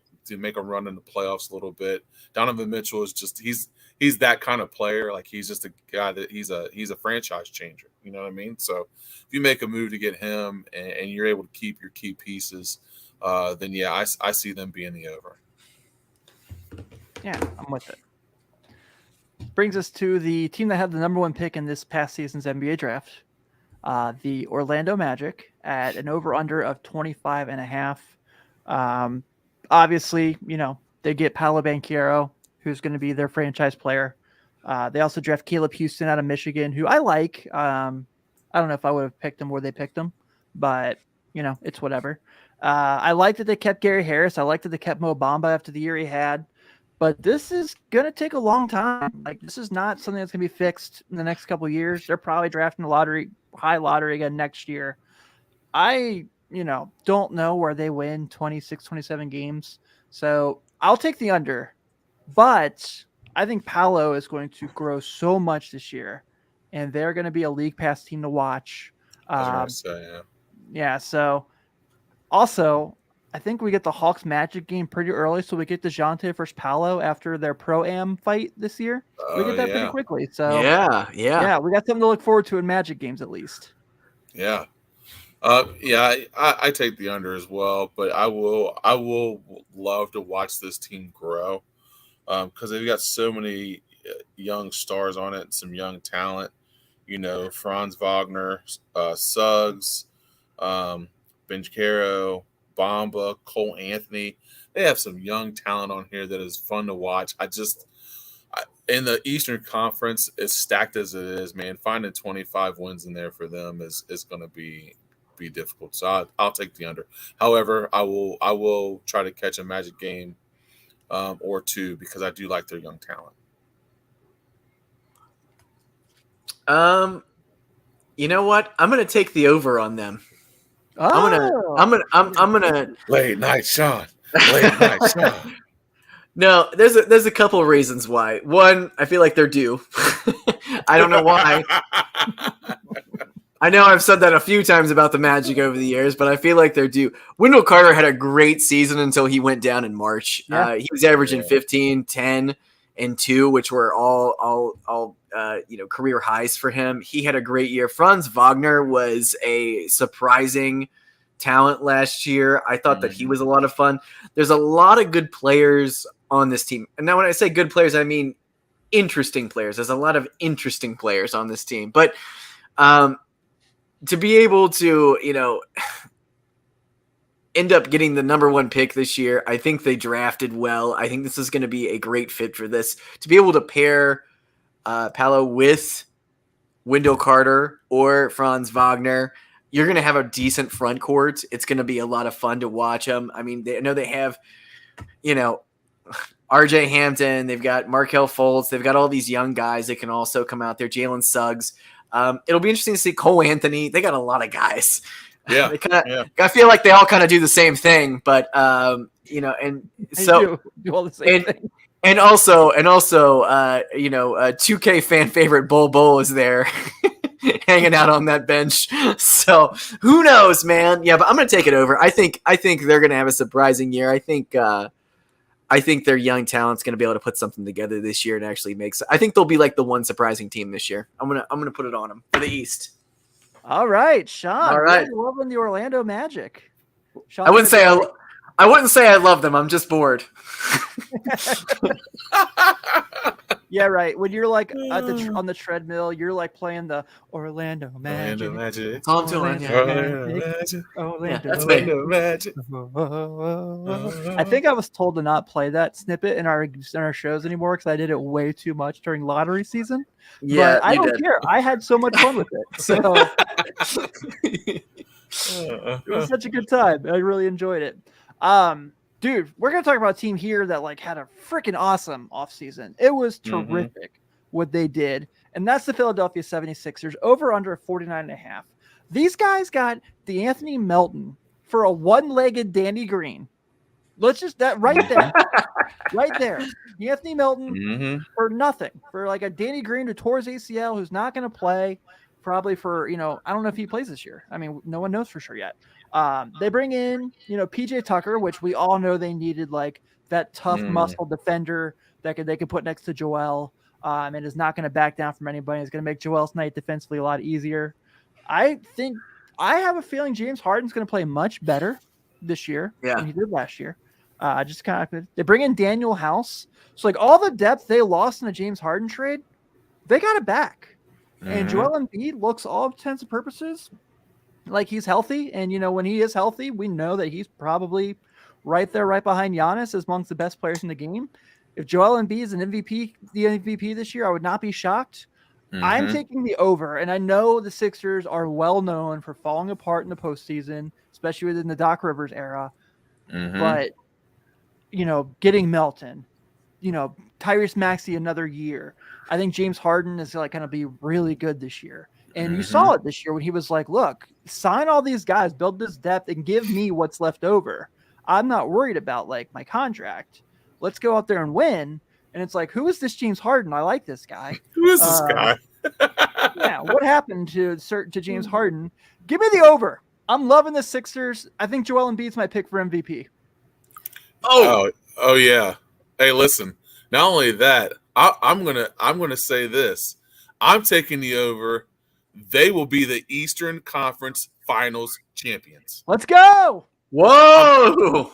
a run in the playoffs a little bit. Donovan Mitchell is just he's that kind of player. Like he's just a guy that he's a franchise changer. You know what I mean? So if you make a move to get him and you're able to keep your key pieces, then yeah, I see them being the over. Yeah, I'm with it. Brings us to the team that had the number 1 pick in this past season's NBA draft, the Orlando Magic, at an over-under of 25.5. Obviously, they get Paolo Banchero, who's going to be their franchise player. They also draft Caleb Houston out of Michigan, who I like. I don't know if I would have picked him where they picked him, but, it's whatever. I like that they kept Gary Harris. I like that they kept Mo Bamba after the year he had. But this is going to take a long time. Like, this is not something that's going to be fixed in the next couple of years. They're probably drafting high lottery again next year. I, don't know where they win 26, 27 games. So I'll take the under. But I think Paolo is going to grow so much this year. And they're going to be a league pass team to watch. I was going to say, yeah. Yeah, so also, I think we get the Hawks Magic game pretty early, so we get DeJounte versus Paolo after their Pro-Am fight this year. We get that pretty quickly. So yeah. we got something to look forward to in Magic games at least. Yeah. I take the under as well, but I will love to watch this team grow because they've got so many young stars on it, some young talent. Franz Wagner, Suggs, Benj Caro, Bamba, Cole Anthony. They have some young talent on here that is fun to watch. In the Eastern Conference, as stacked as it is, man, finding 25 wins in there for them is going to be difficult. So I'll take the under. However, I will try to catch a Magic game or two because I do like their young talent. You know what? I'm gonna take the over on them. Oh. I'm gonna Late night Sean. Late night Sean. No, there's a couple of reasons why. One, I feel like they're due. I don't know why. I know I've said that a few times about the Magic over the years, but I feel like they're due. Wendell Carter had a great season until he went down in March. Yeah. He was averaging 15, 10, and 2, which were all career highs for him. He had a great year. Franz Wagner was a surprising talent last year. I thought that he was a lot of fun. There's a lot of good players on this team. And now when I say good players, I mean interesting players. There's a lot of interesting players on this team. But to be able to, end up getting the number 1 pick this year, I think they drafted well. I think this is going to be a great fit for this. To be able to pair Paolo with Wendell Carter or Franz Wagner, you're going to have a decent front court. It's going to be a lot of fun to watch them. I mean, I know they have, RJ Hampton. They've got Markelle Fultz. They've got all these young guys that can also come out there. Jalen Suggs. It'll be interesting to see Cole Anthony. They got a lot of guys. Yeah. I feel like they all kind of do the same thing, but and so do all the same thing. And also, 2K fan favorite Bol is there hanging out on that bench. So who knows, man? Yeah, but I'm going to take it over. I think they're going to have a surprising year. I think their young talent's going to be able to put something together this year and actually I think they'll be like the one surprising team this year. I'm going to put it on them for the East. All right, Sean. All right. Really loving the Orlando Magic. Sean, I wouldn't say I love them. I'm just bored. Yeah, right. When you're like on the treadmill, you're like playing the Orlando Magic. Magic. All I'm doing. Orlando That's me. Magic. I think I was told to not play that snippet in our shows anymore because I did it way too much during lottery season. Yeah, but I don't care. I had so much fun with it. So it was such a good time. I really enjoyed it. Dude, we're going to talk about a team here that like had a freaking awesome offseason. It was terrific what they did. And that's the Philadelphia 76ers over under 49.5. These guys got DeAnthony Melton for a one-legged Danny Green. Let's just that right there. Right there. DeAnthony Melton for nothing. For like a Danny Green who tore his ACL, who's not going to play probably for, I don't know if he plays this year. I mean, no one knows for sure yet. They bring in, PJ Tucker, which we all know they needed like that tough muscle defender that they could put next to Joel, and is not going to back down from anybody. It's going to make Joel's night defensively a lot easier. I have a feeling James Harden's going to play much better this year than he did last year. Just kind of they bring in Daniel House, so like all the depth they lost in the James Harden trade, they got it back. And Joel Embiid looks all intents and purposes like he's healthy. And, when he is healthy, we know that he's probably right there, right behind Giannis as amongst the best players in the game. If Joel Embiid is the MVP this year, I would not be shocked. I'm taking the over. And I know the Sixers are well known for falling apart in the postseason, especially within the Doc Rivers era. But, getting Melton, Tyrese Maxey another year. I think James Harden is like going to be really good this year. And you saw it this year when he was like, look, sign all these guys, build this depth, and give me what's left over. I'm not worried about like my contract. Let's go out there and win. And it's like, who is this James Harden? I like this guy. Who is this guy? Yeah, what happened to James Harden? Give me the over. I'm loving the Sixers. I think Joel Embiid's my pick for MVP. Oh yeah. Hey, listen. Not only that, I'm gonna say this. I'm taking the over. They will be the Eastern Conference Finals champions. Let's go. Whoa!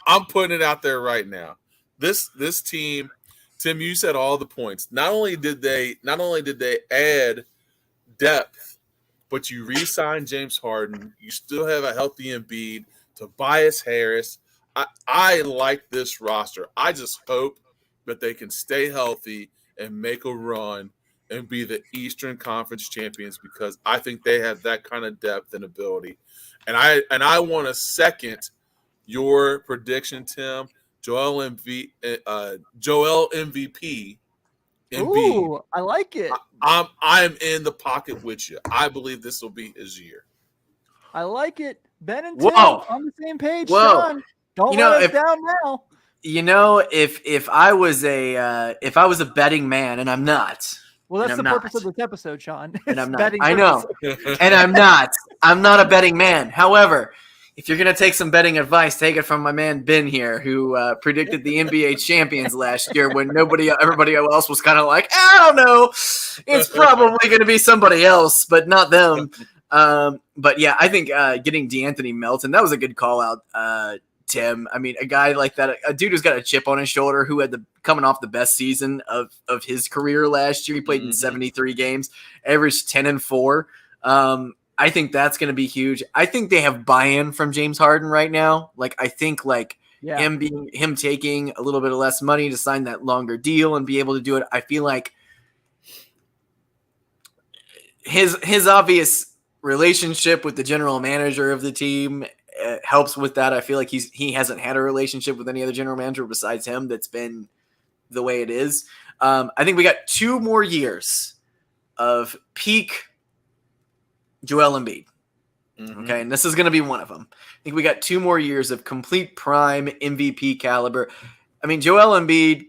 I'm putting it out there right now. This team, Tim, you said all the points. Not only did they add depth, but you re-signed James Harden. You still have a healthy Embiid, Tobias Harris. I like this roster. I just hope that they can stay healthy and make a run and be the Eastern Conference champions because I think they have that kind of depth and ability. And I want to second your prediction, Tim. Joel MVP. Embiid. Ooh, I like it. I'm in the pocket with you. I believe this will be his year. I like it. Ben and Tim Whoa. on the same page. Whoa. Sean, don't You know, let us if- down now. You know, if I was a betting man, and I'm not, Well, that's and the I'm purpose not. of this episode, Sean. And It's I'm not. betting I know. purposes. and I'm not a betting man. However, if you're gonna take some betting advice, take it from my man Ben here, who predicted the NBA champions last year when everybody else was kind of like, I don't know, it's probably gonna be somebody else, but not them. But yeah, I think getting DeAnthony Melton, that was a good call out, Tim. I mean, a guy like that, a dude who's got a chip on his shoulder, who had coming off the best season of his career last year. He played in 73 games, averaged 10-4. I think that's going to be huge. I think they have buy-in from James Harden right now. I think Yeah. him taking a little bit of less money to sign that longer deal and be able to do it. I feel like his obvious relationship with the general manager of the team helps with that. I feel like he hasn't had a relationship with any other general manager besides him that's been the way it is. I think we got 2 more years of peak Joel Embiid. Okay, and this is going to be one of them. I think we got 2 more years of complete prime MVP caliber. I mean, Joel Embiid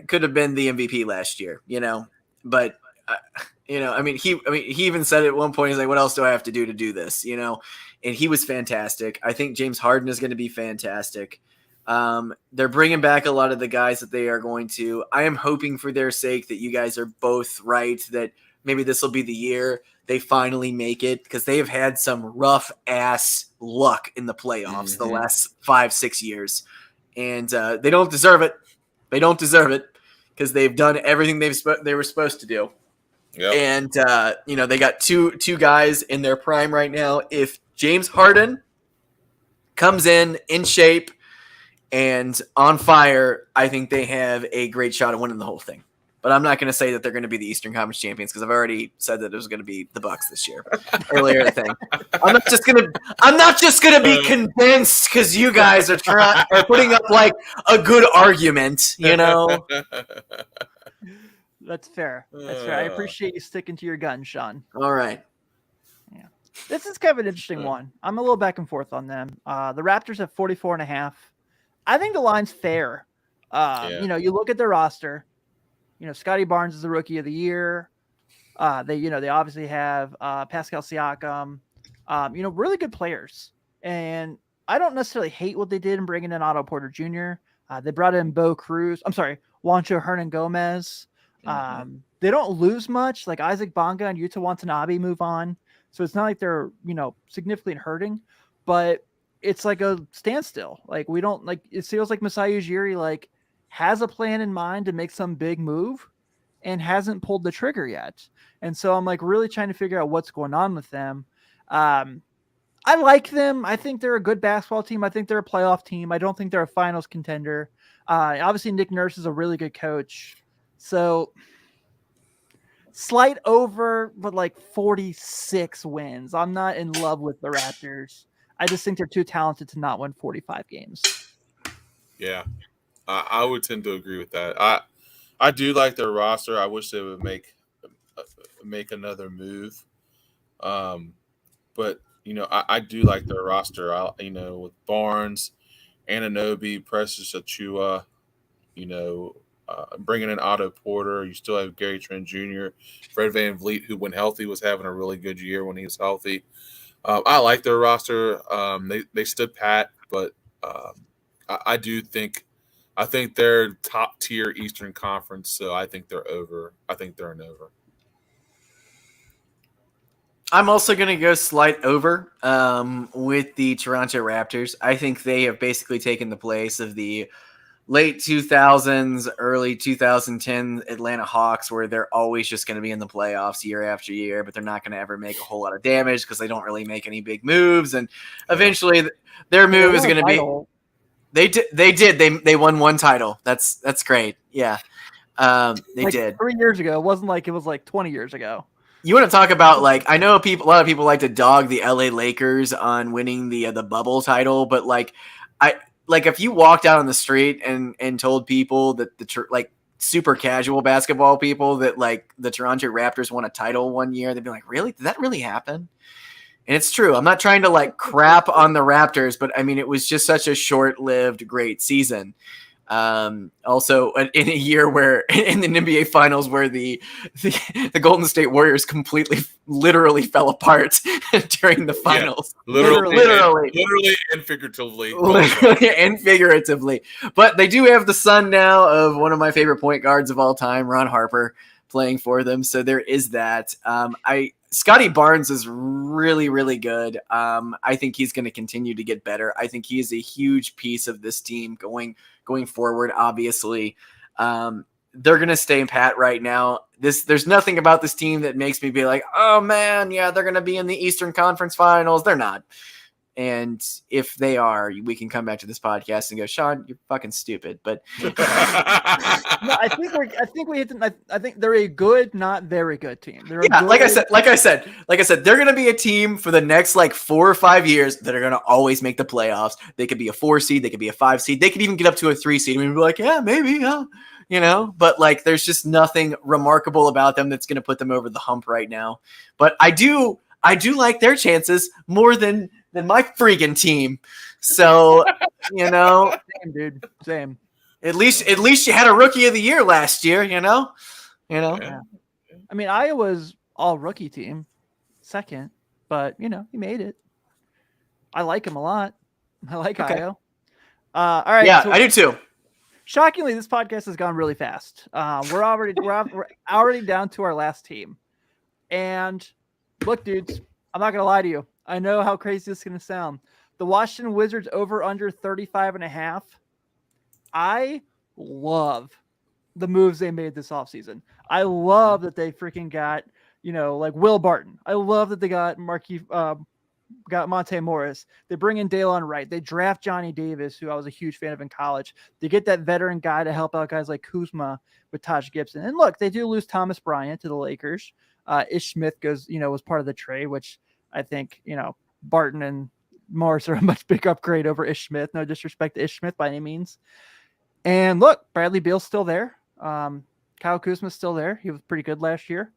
could have been the MVP last year, but he even said at one point, he's like, what else do I have to do this? And he was fantastic. I think James Harden is going to be fantastic. They're bringing back a lot of the guys that they are going to. I am hoping for their sake that you guys are both right, that maybe this will be the year they finally make it, because they have had some rough ass luck in the playoffs the last 5-6 years. And they don't deserve it. They don't deserve it because they've done everything they were supposed to do. Yep. And, they got two guys in their prime right now. If James Harden comes in shape and on fire, I think they have a great shot at winning the whole thing. But I'm not going to say that they're going to be the Eastern Conference champions because I've already said that it was going to be the Bucks this year. Earlier, I think. I'm not just going to be convinced because you guys are putting up a good argument, That's fair. That's fair. I appreciate you sticking to your gun, Sean. All right. Yeah. This is kind of an interesting one. I'm a little back and forth on them. The Raptors have 44.5. I think the line's fair. You look at their roster. Scotty Barnes is the rookie of the year. They obviously have Pascal Siakam. Really good players. And I don't necessarily hate what they did in bringing in Otto Porter Jr. They brought in Juancho Hernan Gomez. They don't lose much. Like Isaac Bonga and Yuta Watanabe move on. So it's not like they're, significantly hurting, but it's like a standstill. Like it feels like Masai Ujiri, has a plan in mind to make some big move and hasn't pulled the trigger yet. And so I'm really trying to figure out what's going on with them. I like them. I think they're a good basketball team. I think they're a playoff team. I don't think they're a finals contender. Obviously Nick Nurse is a really good coach. So slight over, but 46 wins. I'm not in love with the Raptors. I just think they're too talented to not win 45 games. Yeah. I would tend to agree with that. I do like their roster. I wish they would make another move. But I do like their roster. With Barnes, Anunoby, Precious Achua, bringing in Otto Porter. You still have Gary Trent Jr., Fred VanVleet, who when healthy was having a really good year when he was healthy. I like their roster. They stood pat, but I do think I think they're top tier Eastern Conference, so I think they're over. I think they're an over. I'm also going to go slight over with the Toronto Raptors. I think they have basically taken the place of the late 2000s, early 2010 Atlanta Hawks, where they're always just going to be in the playoffs year after year, but they're not going to ever make a whole lot of damage because they don't really make any big moves. And eventually their move is going to be they won one title. That's great. Yeah. They did 3 years ago. It wasn't like it was like 20 years ago. You want to talk about, like, I know a lot of people like to dog the LA Lakers on winning the bubble title, but if you walked out on the street and told people that super casual basketball people that like the Toronto Raptors won a title one year, they'd be like, really? Did that really happen? And it's true. I'm not trying to like crap on the Raptors, but I mean, it was just such a short-lived great season. Also in a year where in the NBA finals where the Golden State Warriors completely literally fell apart during the finals. Yeah, literally and figuratively. And figuratively. But they do have the son now of one of my favorite point guards of all time, Ron Harper, playing for them. So there is that. Scotty Barnes is really, really good. I think he's going to continue to get better. I think he is a huge piece of this team going forward. Obviously, they're going to stay pat right now. There's nothing about this team that makes me be like, oh man, yeah, they're going to be in the Eastern Conference Finals. They're not. And if they are, we can come back to this podcast and go, Sean, you're fucking stupid. But no, I think they're a good, not very good team. Like I said, they're going to be a team for the next like 4 or 5 years that are going to always make the playoffs. They could be a 4 seed. They could be a 5 seed. They could even get up to a 3 seed. And we'd be like, yeah, maybe, yeah. But like, there's just nothing remarkable about them that's going to put them over the hump right now. But I do like their chances more than my freaking team. So, same, dude. Same. At least you had a rookie of the year last year, Yeah. I mean, Iowa's all rookie team, second, but he made it. I like him a lot. I like Io. All right. Yeah, so I do too. Shockingly, this podcast has gone really fast. We're already down to our last team. And look, dudes, I'm not gonna lie to you. I know how crazy this is going to sound. The Washington Wizards over under 35.5. I love the moves they made this offseason. I love that they freaking got, like Will Barton. I love that they got got Monte Morris. They bring in Daylon Wright. They draft Johnny Davis, who I was a huge fan of in college. They get that veteran guy to help out guys like Kuzma with Taj Gibson. And look, they do lose Thomas Bryant to the Lakers. Ish Smith was part of the trade, which I think, Barton and Morris are a much big upgrade over Ish Smith. No disrespect to Ish Smith by any means. And look, Bradley Beal's still there. Kyle Kuzma's still there. He was pretty good last year.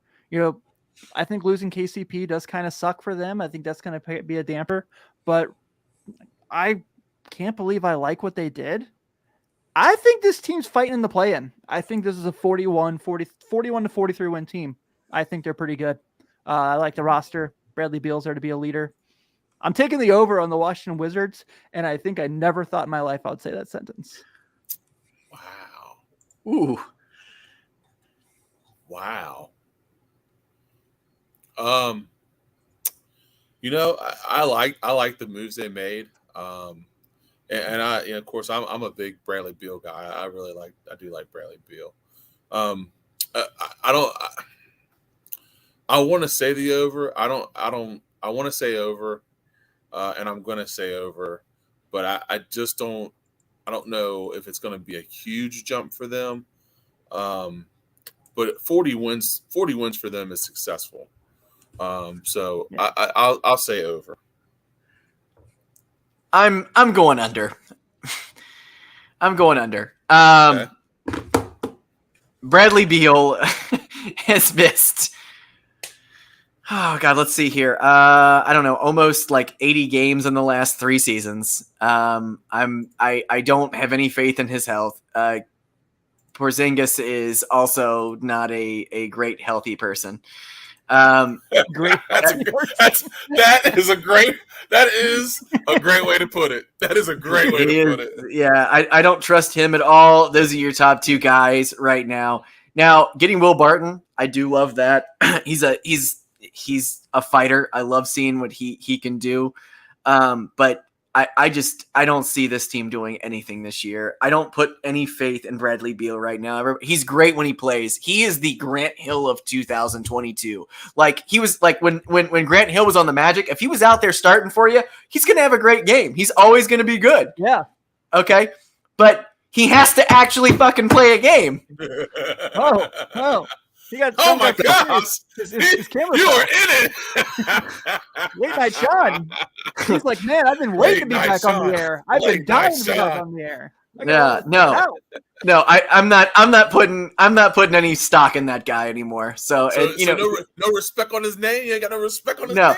I think losing KCP does kind of suck for them. I think that's going to be a damper. But I can't believe I like what they did. I think this team's fighting in the play-in. I think this is a 41 to 43 win team. I think they're pretty good. I like the roster. Bradley Beal's there to be a leader. I'm taking the over on the Washington Wizards, and I think I never thought in my life I would say that sentence. Wow. Ooh. Wow. I like the moves they made. And I, of course, I'm a big Bradley Beal guy. I do like Bradley Beal. I want to say the over. I want to say over, and I'm going to say over, but I just don't. I don't know if it's going to be a huge jump for them. But 40 wins for them is successful. So yeah. I'll say over. I'm going under. I'm going under. Okay. Bradley Beal has missed. Oh God, let's see here. I don't know, almost like 80 games in the last 3 seasons. I don't have any faith in his health. Porzingis is also not a great healthy person. Great. That is a great way to put it. That is a great way to put it. Yeah, I don't trust him at all. Those are your top two guys right now. Now, getting Will Barton, I do love that. He's a fighter. I love seeing what he can do. But I don't see this team doing anything this year. I don't put any faith in Bradley Beal right now. He's great when he plays. He is the Grant Hill of 2022. Like he was like when Grant Hill was on the Magic, if he was out there starting for you, he's going to have a great game. He's always going to be good. Yeah. Okay. But he has to actually fucking play a game. Oh. He got oh my gosh! His camera. You are in it. Late night Sean. He's like, man, I've been waiting to be back on the air. I've been dying to be back on the air. Yeah, no, I'm not putting any stock in that guy anymore. So no respect on his name. You ain't got no respect on his name.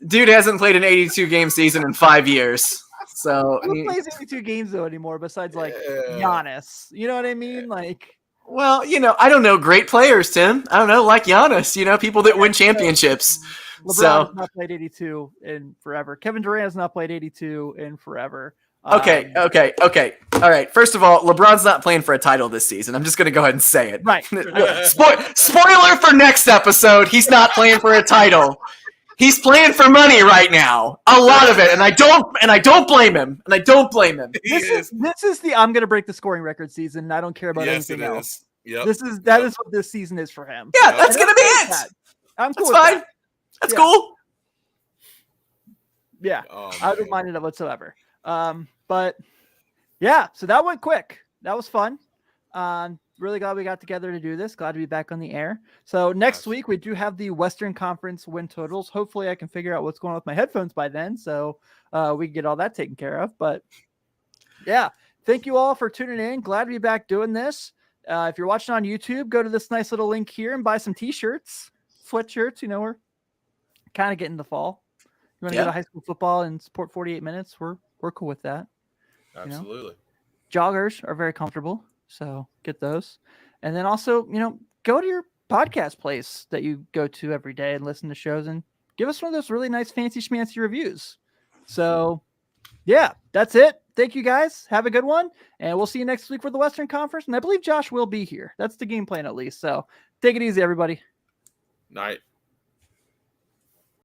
Dude hasn't played an 82 game season in 5 years. So who plays 82 games though anymore besides like Giannis? You know what I mean? Like. Well, I don't know great players, Tim. I don't know, like Giannis, people that win championships. LeBron has not played 82 in forever. Kevin Durant has not played 82 in forever. Okay. All right. First of all, LeBron's not playing for a title this season. I'm just going to go ahead and say it. Right. Spoiler for next episode. He's not playing for a title. He's playing for money right now. A lot of it. And I don't blame him. This is the I'm gonna break the scoring record season. I don't care about anything else. Yep. That is what this season is for him. Yeah, that's gonna be it. I'm cool. That's fine. That's cool. Yeah. I don't mind it whatsoever. But yeah, so that went quick. That was fun. Really glad we got together to do this. Glad to be back on the air. So next week we do have the Western Conference win totals. Hopefully I can figure out what's going on with my headphones by then, so we can get all that taken care of. But yeah, thank you all for tuning in. Glad to be back doing this. If you're watching on YouTube, go to this nice little link here and buy some t-shirts, sweatshirts. We're kind of getting the fall. You want to go to high school football and support 48 minutes? We're cool with that. Absolutely. Joggers are very comfortable. So get those. And then also, go to your podcast place that you go to every day and listen to shows and give us one of those really nice fancy schmancy reviews. So yeah, that's it. Thank you guys. Have a good one. And we'll see you next week for the Western Conference. And I believe Josh will be here. That's the game plan at least. So take it easy, everybody. Night.